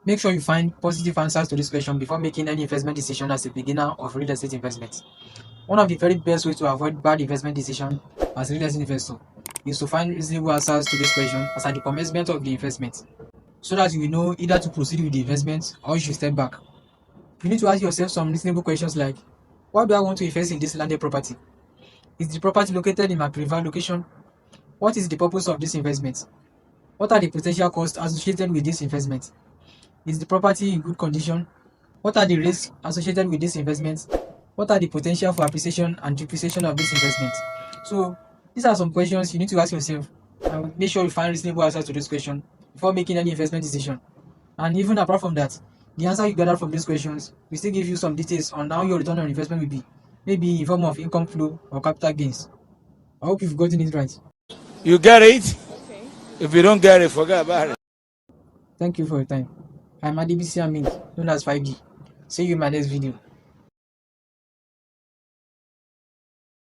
Make sure you find positive answers to this question before making any investment decision as a beginner of real estate investment. One of the very best ways to avoid bad investment decision as a real estate investor is to find reasonable answers to this question as at the commencement of the investment, so that you will know either to proceed with the investment or you should step back. You need to ask yourself some reasonable questions like, why do I want to invest in this landed property? Is the property located in my preferred location? What is the purpose of this investment? What are the potential costs associated with this investment? Is the property in good condition? What are the risks associated with this investment? What are the potential for appreciation and depreciation of this investment? So these are some questions you need to ask yourself, and make sure you find reasonable answers to this question before making any investment decision. And even apart from that, the answer you gather from these questions will still give you some details on how your return on investment will be, maybe in form of income flow or capital gains. I hope you've gotten it right. You get it? Okay. If you don't get it, forget about it. Thank you for your time. I'm Adibisi Aming, known as 5G. See you in my next video.